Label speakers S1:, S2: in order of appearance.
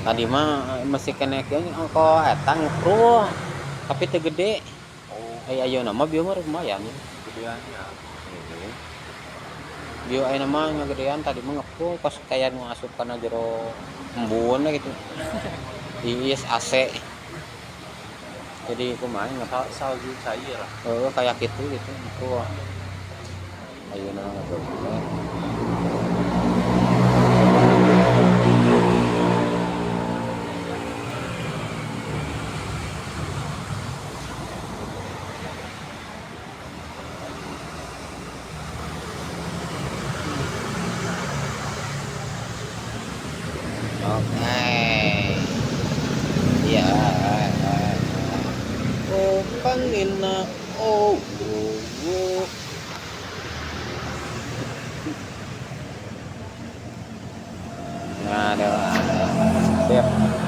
S1: Tadi mah masih kena engko eta ngepruh tapi teu gede.
S2: Oh,
S1: Ayeuna mah bieu mah lumayan.
S2: gedeannya.
S1: Heeh. Bieu ayeuna mah ngagedean tadi mah ngepruh pas kaya nu asup kana jero embun gitu. Iis AC. Jadi kumaha ngepruh.
S2: Salju cair.
S1: Heeh, kayak kitu gitu ngepruh. Ayeuna ngepruh teh. Oke. Iya. Oh, Panglina. Oh, oh, oh. Ada. Siap.